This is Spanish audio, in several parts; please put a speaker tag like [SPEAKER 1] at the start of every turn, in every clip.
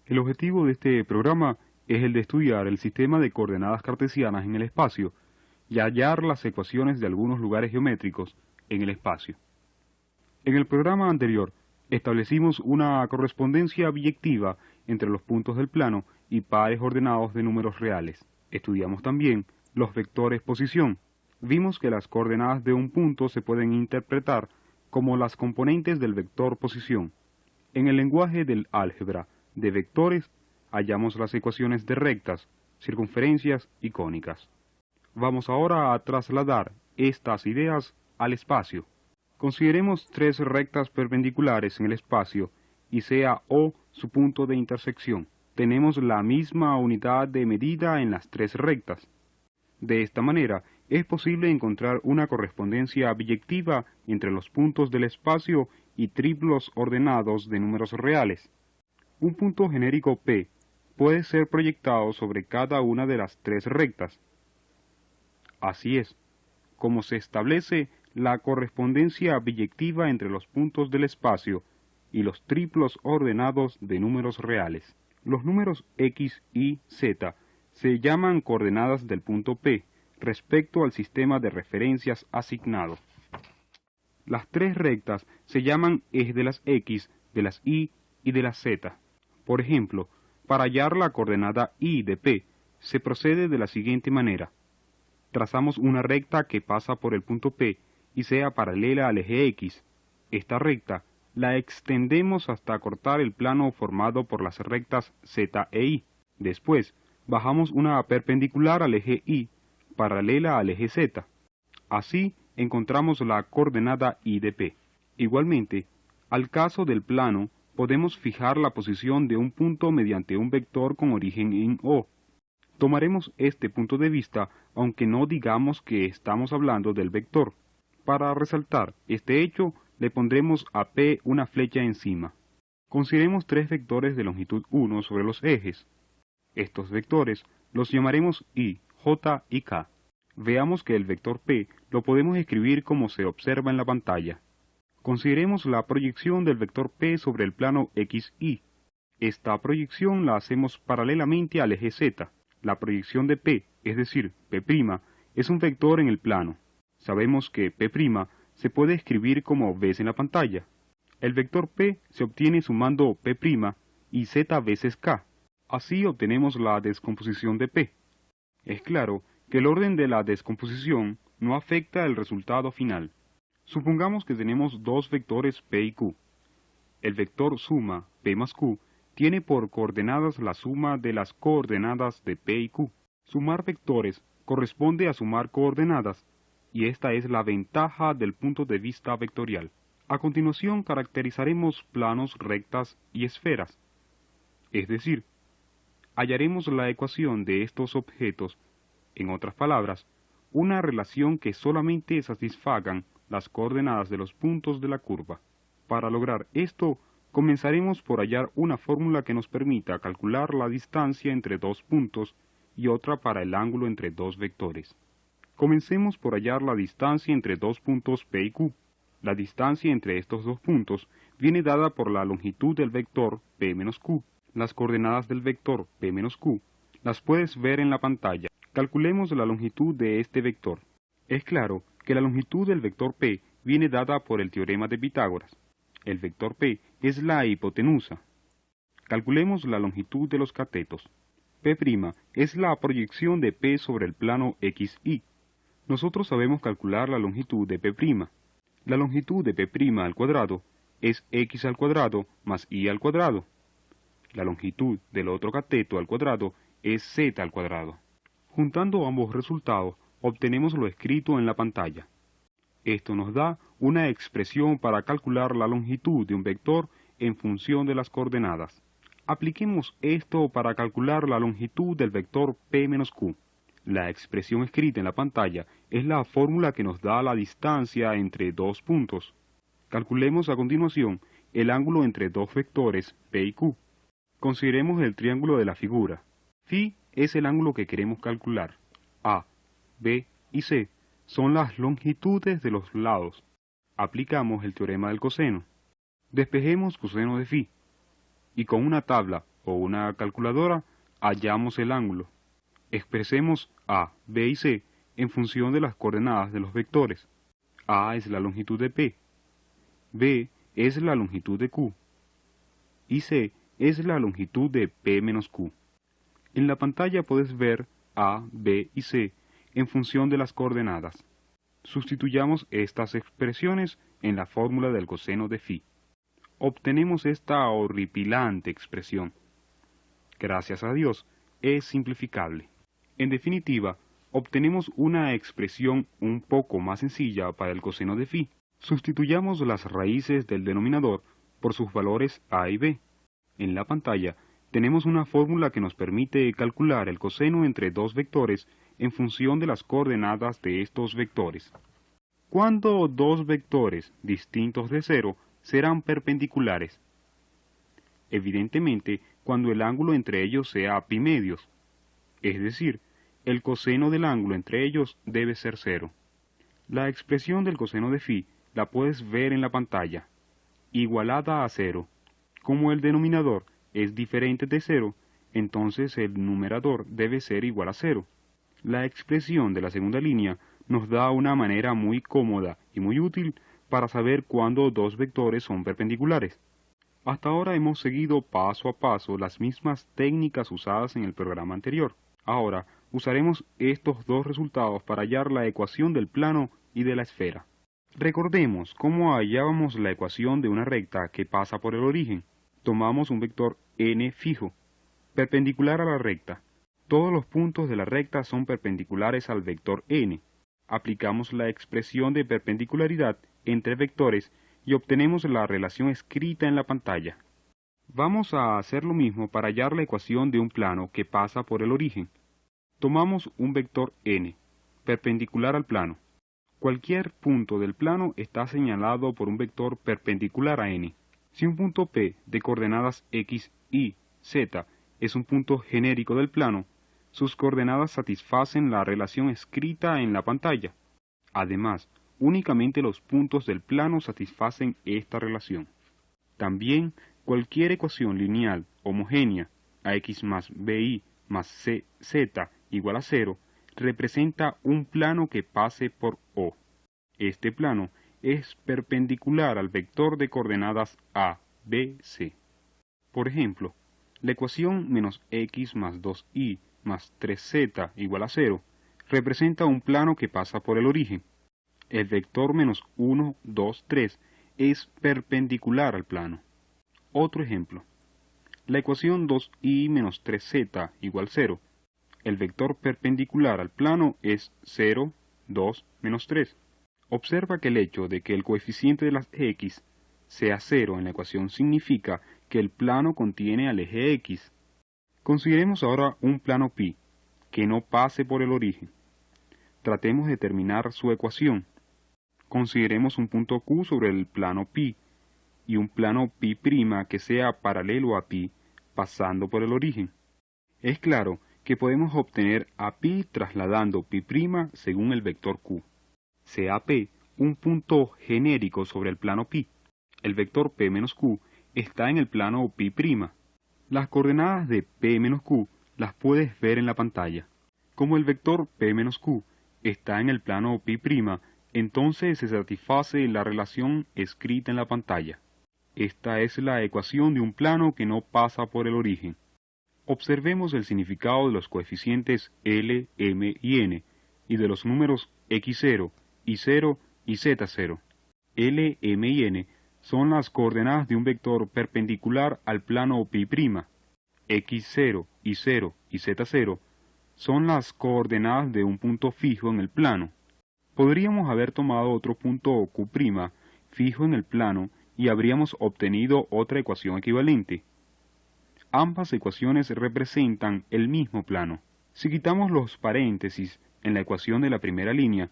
[SPEAKER 1] El objetivo de este programa es el de estudiar el sistema de coordenadas cartesianas en el espacio y hallar las ecuaciones de algunos lugares geométricos en el espacio. En el programa anterior establecimos una correspondencia biyectiva entre los puntos del plano y pares ordenados de números reales. Estudiamos también los vectores posición. Vimos que las coordenadas de un punto se pueden interpretar como las componentes del vector posición. En el lenguaje del álgebra de vectores hallamos las ecuaciones de rectas, circunferencias y cónicas. Vamos ahora a trasladar estas ideas al espacio. Consideremos tres rectas perpendiculares en el espacio y sea O su punto de intersección. Tenemos la misma unidad de medida en las tres rectas. De esta manera, es posible encontrar una correspondencia biyectiva entre los puntos del espacio y triplos ordenados de números reales. Un punto genérico P puede ser proyectado sobre cada una de las tres rectas. Así es, como se establece la correspondencia biyectiva entre los puntos del espacio y los triplos ordenados de números reales. Los números x, y, z se llaman coordenadas del punto P respecto al sistema de referencias asignado. Las tres rectas se llaman eje de las x, de las y de las z. Por ejemplo, para hallar la coordenada y de P, se procede de la siguiente manera. Trazamos una recta que pasa por el punto P y sea paralela al eje X. Esta recta la extendemos hasta cortar el plano formado por las rectas Z e Y. Después, bajamos una perpendicular al eje Y, paralela al eje Z. Así, encontramos la coordenada Y de P. Igualmente, al caso del plano, podemos fijar la posición de un punto mediante un vector con origen en O. Tomaremos este punto de vista, aunque no digamos que estamos hablando del vector. Para resaltar este hecho, le pondremos a P una flecha encima. Consideremos tres vectores de longitud 1 sobre los ejes. Estos vectores los llamaremos Y, J y K. Veamos que el vector P lo podemos escribir como se observa en la pantalla. Consideremos la proyección del vector P sobre el plano XY. Esta proyección la hacemos paralelamente al eje Z. La proyección de P, es decir, P', es un vector en el plano. Sabemos que P' se puede escribir como ves en la pantalla. El vector P se obtiene sumando P' y Z veces K. Así obtenemos la descomposición de P. Es claro que el orden de la descomposición no afecta el resultado final. Supongamos que tenemos dos vectores P y Q. El vector suma P más Q tiene por coordenadas la suma de las coordenadas de P y Q. Sumar vectores corresponde a sumar coordenadas, y esta es la ventaja del punto de vista vectorial. A continuación caracterizaremos planos, rectas y esferas. Es decir, hallaremos la ecuación de estos objetos, en otras palabras, una relación que solamente satisfagan las coordenadas de los puntos de la curva. Para lograr esto, comenzaremos por hallar una fórmula que nos permita calcular la distancia entre dos puntos y otra para el ángulo entre dos vectores. Comencemos por hallar la distancia entre dos puntos P y Q. La distancia entre estos dos puntos viene dada por la longitud del vector P menos Q. Las coordenadas del vector P menos Q las puedes ver en la pantalla. Calculemos la longitud de este vector. Es claro que la longitud del vector P viene dada por el teorema de Pitágoras. El vector P es la hipotenusa. Calculemos la longitud de los catetos. P' es la proyección de P sobre el plano XY. Nosotros sabemos calcular la longitud de P'. La longitud de P' al cuadrado es X al cuadrado más Y al cuadrado. La longitud del otro cateto al cuadrado es Z al cuadrado. Juntando ambos resultados, obtenemos lo escrito en la pantalla. Esto nos da una expresión para calcular la longitud de un vector en función de las coordenadas. Apliquemos esto para calcular la longitud del vector P menos Q. La expresión escrita en la pantalla es la fórmula que nos da la distancia entre dos puntos. Calculemos a continuación el ángulo entre dos vectores P y Q. Consideremos el triángulo de la figura. Φ es el ángulo que queremos calcular. A, B y C son las longitudes de los lados. Aplicamos el teorema del coseno. Despejemos coseno de Φ y con una tabla o una calculadora, hallamos el ángulo. Expresemos A, B y C en función de las coordenadas de los vectores. A es la longitud de P, B es la longitud de Q y C es la longitud de P menos Q. En la pantalla puedes ver A, B y C en función de las coordenadas. Sustituyamos estas expresiones en la fórmula del coseno de φ. Obtenemos esta horripilante expresión. Gracias a Dios, es simplificable. En definitiva, obtenemos una expresión un poco más sencilla para el coseno de φ. Sustituyamos las raíces del denominador por sus valores a y b. En la pantalla tenemos una fórmula que nos permite calcular el coseno entre dos vectores en función de las coordenadas de estos vectores. ¿Cuándo dos vectores distintos de cero serán perpendiculares? Evidentemente, cuando el ángulo entre ellos sea pi medios, es decir, el coseno del ángulo entre ellos debe ser cero. La expresión del coseno de φ la puedes ver en la pantalla, igualada a cero. Como el denominador es diferente de cero, entonces el numerador debe ser igual a cero. La expresión de la segunda línea nos da una manera muy cómoda y muy útil para saber cuándo dos vectores son perpendiculares. Hasta ahora hemos seguido paso a paso las mismas técnicas usadas en el programa anterior. Ahora usaremos estos dos resultados para hallar la ecuación del plano y de la esfera. Recordemos cómo hallábamos la ecuación de una recta que pasa por el origen. Tomamos un vector n fijo, perpendicular a la recta. Todos los puntos de la recta son perpendiculares al vector n. Aplicamos la expresión de perpendicularidad entre vectores y obtenemos la relación escrita en la pantalla. Vamos a hacer lo mismo para hallar la ecuación de un plano que pasa por el origen. Tomamos un vector n, perpendicular al plano. Cualquier punto del plano está señalado por un vector perpendicular a n. Si un punto P de coordenadas x, y, z es un punto genérico del plano, sus coordenadas satisfacen la relación escrita en la pantalla. Además, únicamente los puntos del plano satisfacen esta relación. También, cualquier ecuación lineal homogénea, ax más bi más cz igual a 0, representa un plano que pase por O. Este plano es perpendicular al vector de coordenadas a, b, c. Por ejemplo, la ecuación menos x más 2y más 3z igual a 0 representa un plano que pasa por el origen. El vector menos 1, 2, 3 es perpendicular al plano. Otro ejemplo. La ecuación 2y menos 3z igual 0. El vector perpendicular al plano es 0, 2, menos 3. Observa que el hecho de que el coeficiente de las x sea 0 en la ecuación significa que el plano contiene al eje x. Consideremos ahora un plano pi, que no pase por el origen. Tratemos de determinar su ecuación. Consideremos un punto Q sobre el plano pi, y un plano pi' que sea paralelo a pi, pasando por el origen. Es claro que podemos obtener a pi trasladando pi' según el vector Q. Sea P un punto genérico sobre el plano pi. El vector P menos Q está en el plano pi'. Las coordenadas de P menos Q las puedes ver en la pantalla. Como el vector P menos Q está en el plano pi', entonces se satisface la relación escrita en la pantalla. Esta es la ecuación de un plano que no pasa por el origen. Observemos el significado de los coeficientes L, M y N, y de los números x0, y0 y z0. L, M y N son las coordenadas de un vector perpendicular al plano pi'. x0, y0 y z0 son las coordenadas de un punto fijo en el plano. Podríamos haber tomado otro punto Q' fijo en el plano y habríamos obtenido otra ecuación equivalente. Ambas ecuaciones representan el mismo plano. Si quitamos los paréntesis en la ecuación de la primera línea,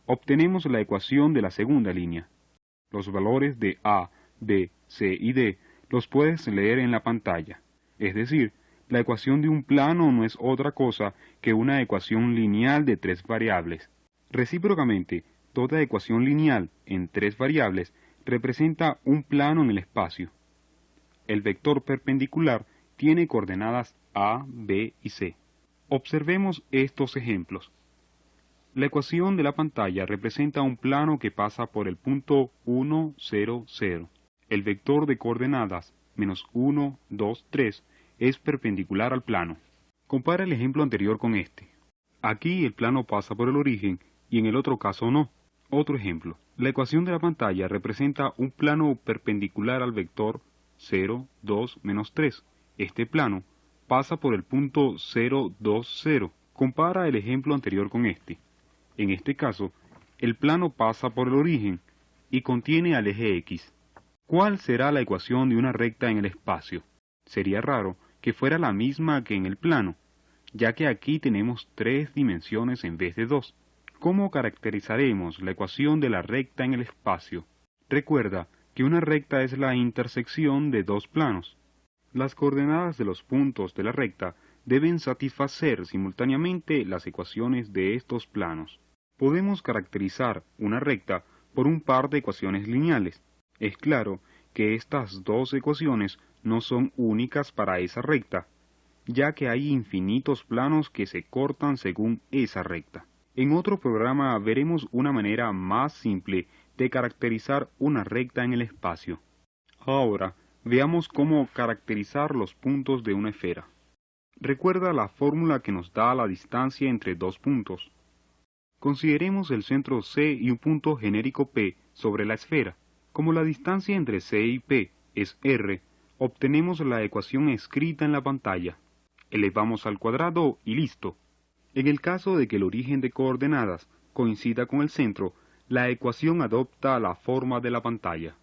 [SPEAKER 1] obtenemos la ecuación de la segunda línea. Los valores de A, B, C y D los puedes leer en la pantalla. Es decir, la ecuación de un plano no es otra cosa que una ecuación lineal de tres variables. Recíprocamente, toda ecuación lineal en tres variables representa un plano en el espacio. El vector perpendicular tiene coordenadas A, B y C. Observemos estos ejemplos. La ecuación de la pantalla representa un plano que pasa por el punto 1, 0, 0. El vector de coordenadas -1, 2, 3 es perpendicular al plano. Compara el ejemplo anterior con este. Aquí el plano pasa por el origen y en el otro caso no. Otro ejemplo. La ecuación de la pantalla representa un plano perpendicular al vector 0, 2, menos 3. Este plano pasa por el punto 0, 2, 0. Compara el ejemplo anterior con este. En este caso, el plano pasa por el origen y contiene al eje X. ¿Cuál será la ecuación de una recta en el espacio? Sería raro que fuera la misma que en el plano, ya que aquí tenemos 3 dimensiones en vez de 2. ¿Cómo caracterizaremos la ecuación de la recta en el espacio? Recuerda que una recta es la intersección de 2 planos. Las coordenadas de los puntos de la recta deben satisfacer simultáneamente las ecuaciones de estos planos. Podemos caracterizar una recta por un par de ecuaciones lineales. Es claro que estas dos ecuaciones no son únicas para esa recta, ya que hay infinitos planos que se cortan según esa recta. En otro programa veremos una manera más simple de caracterizar una recta en el espacio. Ahora, veamos cómo caracterizar los puntos de una esfera. Recuerda la fórmula que nos da la distancia entre dos puntos. Consideremos el centro C y un punto genérico P sobre la esfera. Como la distancia entre C y P es R, obtenemos la ecuación escrita en la pantalla. Elevamos al cuadrado y listo. En el caso de que el origen de coordenadas coincida con el centro, la ecuación adopta la forma de la pantalla.